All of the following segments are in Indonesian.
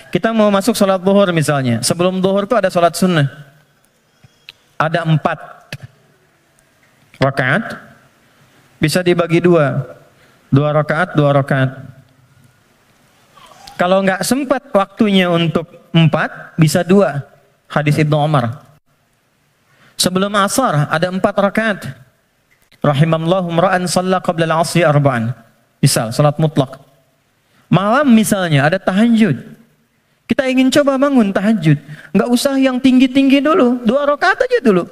Kita mau masuk sholat zuhur misalnya. Sebelum zuhur itu ada sholat sunnah. Ada 4 rakaat. Bisa dibagi 2. 2 rakaat, 2 rakaat. Kalau nggak sempat waktunya untuk 4, bisa 2. Hadis Ibnu Umar. Sebelum asar ada 4 rakaat. Rahimallahu mra'an shalla qabla al-'asri arba'an. Misal salat mutlak. Malam misalnya ada tahajud. Kita ingin coba bangun tahajud. Nggak usah yang tinggi-tinggi dulu. 2 rakaat aja dulu.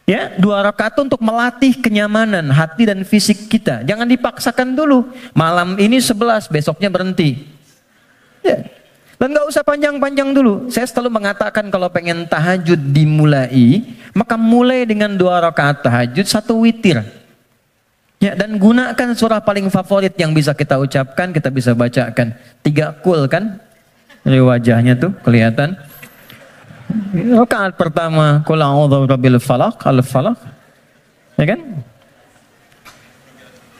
Ya, 2 rakaat untuk melatih kenyamanan hati dan fisik kita. Jangan dipaksakan dulu. Malam ini 11, besoknya berhenti. Ya. Dan nggak usah panjang-panjang dulu. Saya selalu mengatakan kalau pengen tahajud dimulai, maka mulai dengan 2 rakaat tahajud, 1 witir. Ya, dan gunakan surah paling favorit yang bisa kita ucapkan, kita bisa bacakan. 3 kul kan? Dari wajahnya tuh kelihatan. Rakaat pertama, qul a'udzu birabbil falaq, al-falaq. Ya kan?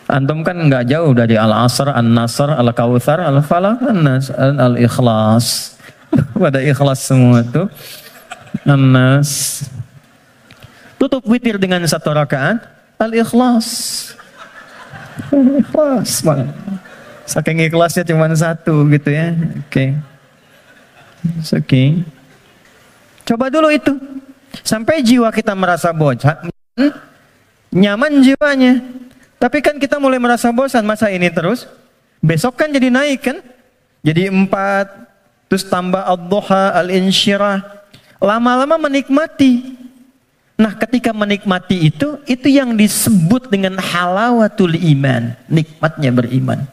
Antum kan nggak jauh dari Al-Asr, An-Nasr, Al-Kautsar, Al-Falaq, An-Nas, Al-Ikhlas. Pada ikhlas semua tuh. An-Nas. Tutup witir dengan 1 rakaat, Al-Ikhlas. Ikhlas. Saking ikhlasnya cuma 1 gitu ya. Oke. Oke. Coba dulu itu. Sampai jiwa kita merasa bosan, nyaman jiwanya. Tapi kan kita mulai merasa bosan, masa ini terus? Besok kan jadi naik kan? Jadi 4, terus tambah ad-duha, al-insyirah. Lama-lama menikmati. Nah, ketika menikmati itu yang disebut dengan halawatul iman, nikmatnya beriman.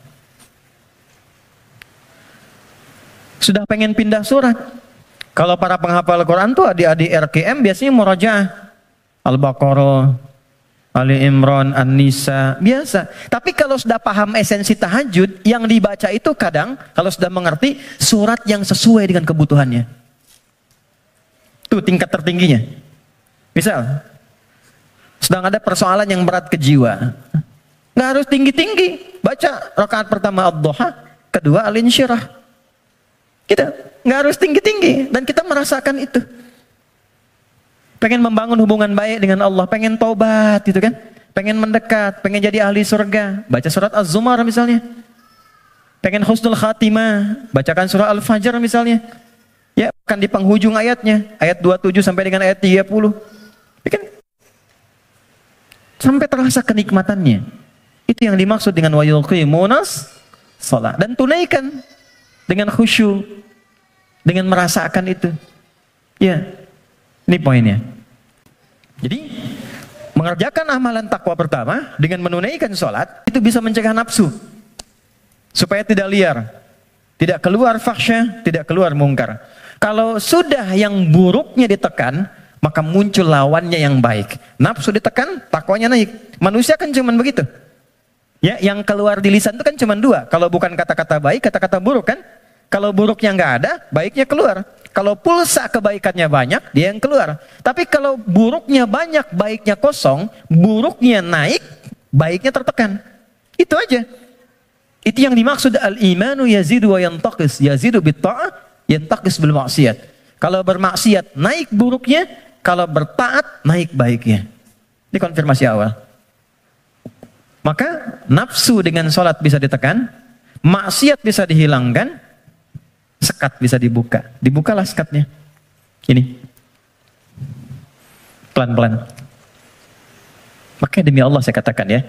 Sudah pengen pindah surat. Kalau para penghafal Quran tuh adik-adik RKM biasanya murajaah. Al-Baqarah, Ali Imran, An-Nisa, biasa. Tapi kalau sudah paham esensi tahajud, yang dibaca itu kadang, kalau sudah mengerti, surat yang sesuai dengan kebutuhannya. Itu tingkat tertingginya. Misal, sedang ada persoalan yang berat ke jiwa. Nggak harus tinggi-tinggi. Baca rakaat pertama ad-duha, kedua al-insyirah. Kita nggak harus tinggi-tinggi. Dan kita merasakan itu. Pengen membangun hubungan baik dengan Allah, pengen taubat gitu kan, pengen mendekat, pengen jadi ahli surga, baca surat Az-Zumar misalnya. Pengen husnul khatimah, bacakan surah Al-Fajr misalnya. Ya, kan di penghujung ayatnya, ayat 27 sampai dengan ayat 30. Ya kan? Sampai terasa kenikmatannya. Itu yang dimaksud dengan wa yuqimunas shalah, dan tunaikan dengan khusyuk, dengan merasakan itu. Ya. Ini poinnya. Jadi, mengerjakan amalan takwa pertama dengan menunaikan sholat, itu bisa mencegah nafsu. Supaya tidak liar. Tidak keluar fahsyah, tidak keluar mungkar. Kalau sudah yang buruknya ditekan, maka muncul lawannya yang baik. Nafsu ditekan, takwanya naik. Manusia kan cuma begitu. Ya, yang keluar di lisan itu kan cuma 2. Kalau bukan kata-kata baik, kata-kata buruk kan. Kalau buruknya nggak ada, baiknya keluar. Kalau pulsa kebaikannya banyak, dia yang keluar. Tapi kalau buruknya banyak, baiknya kosong, buruknya naik, baiknya tertekan. Itu aja. Itu yang dimaksud al-imanu yazidu wa yantaqis. Yazidu bitta'ah, yantaqis bil maksiat. Kalau bermaksiat, naik buruknya. Kalau bertaat, naik baiknya. Ini konfirmasi awal. Maka nafsu dengan sholat bisa ditekan, maksiat bisa dihilangkan, sekat bisa dibuka. Dibukalah sekatnya. Ini. Pelan-pelan. Makanya demi Allah saya katakan ya.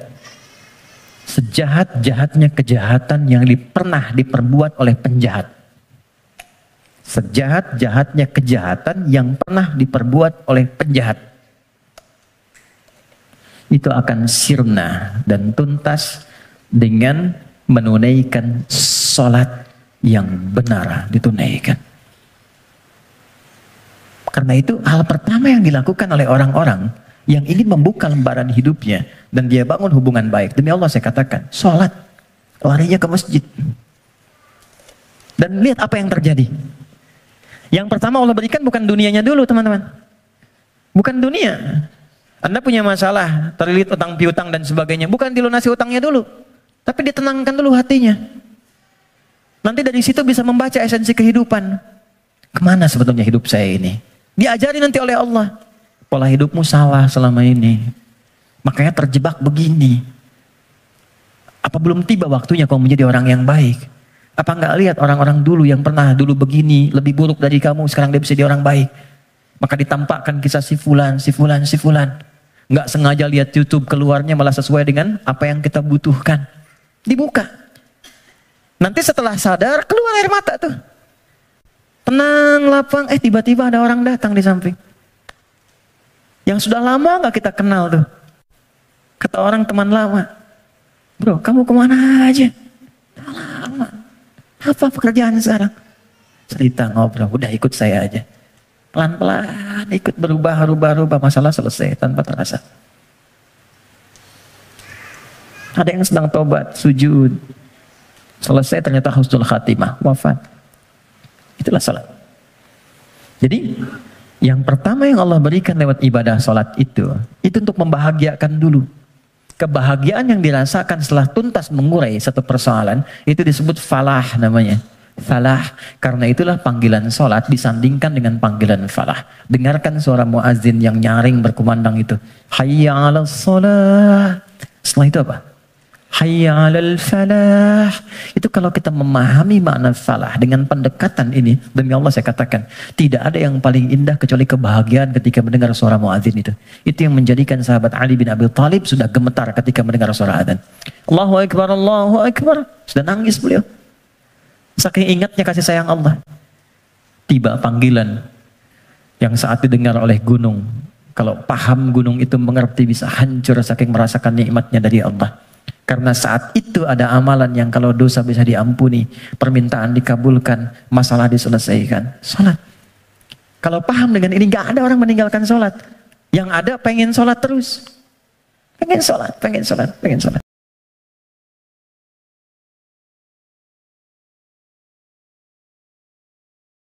Sejahat-jahatnya kejahatan yang pernah diperbuat oleh penjahat. Sejahat-jahatnya kejahatan yang pernah diperbuat oleh penjahat. Itu akan sirna dan tuntas dengan menunaikan sholat yang benar ditunaikan. Karena itu hal pertama yang dilakukan oleh orang-orang yang ingin membuka lembaran hidupnya dan dia bangun hubungan baik. Demi Allah saya katakan, sholat, larinya ke masjid. Dan lihat apa yang terjadi. Yang pertama Allah berikan bukan dunianya dulu teman-teman. Bukan dunia. Anda punya masalah, terlilit utang piutang dan sebagainya. Bukan dilunasi utangnya dulu. Tapi ditenangkan dulu hatinya. Nanti dari situ bisa membaca esensi kehidupan. Kemana sebetulnya hidup saya ini? Diajari nanti oleh Allah. Pola hidupmu salah selama ini. Makanya terjebak begini. Apa belum tiba waktunya kau menjadi orang yang baik? Apa enggak lihat orang-orang dulu yang pernah dulu begini, lebih buruk dari kamu, sekarang dia bisa jadi orang baik. Maka ditampakkan kisah si fulan, si fulan, si fulan. Enggak sengaja lihat YouTube, keluarnya malah sesuai dengan apa yang kita butuhkan. Dibuka. Nanti setelah sadar, keluar air mata tuh. Tenang, lapang, tiba-tiba ada orang datang di samping. Yang sudah lama enggak kita kenal tuh. Kata orang teman lama, bro, kamu kemana aja? Lama. Apa pekerjaan sekarang? Cerita, ngobrol, udah ikut saya aja. Pelan-pelan ikut berubah, masalah selesai tanpa terasa. Ada yang sedang tobat, sujud. Selesai ternyata husnul khatimah, wafat. Itulah salat. Jadi yang pertama yang Allah berikan lewat ibadah salat itu untuk membahagiakan dulu. Kebahagiaan yang dirasakan setelah tuntas mengurai satu persoalan itu disebut falah namanya. Falah, karena itulah panggilan salat disandingkan dengan panggilan falah. Dengarkan suara muazin yang nyaring berkumandang itu. Hayya 'alas shalah. Setelah itu apa? Hayya 'alal falah. Itu kalau kita memahami makna falah dengan pendekatan ini, demi Allah saya katakan, tidak ada yang paling indah kecuali kebahagiaan ketika mendengar suara muadzin itu. Itu yang menjadikan sahabat Ali bin Abi Thalib sudah gemetar ketika mendengar suara adzan. Allahu Akbar, Allahu Akbar. Sudah nangis beliau. Saking ingatnya kasih sayang Allah. Tiba panggilan yang saat didengar oleh gunung. Kalau paham gunung itu mengerti bisa hancur saking merasakan nikmatnya dari Allah. Karena saat itu ada amalan yang kalau dosa bisa diampuni, permintaan dikabulkan, masalah diselesaikan. Salat. Kalau paham dengan ini, gak ada orang meninggalkan salat. Yang ada pengen salat terus. Pengen salat, pengen salat, pengen salat.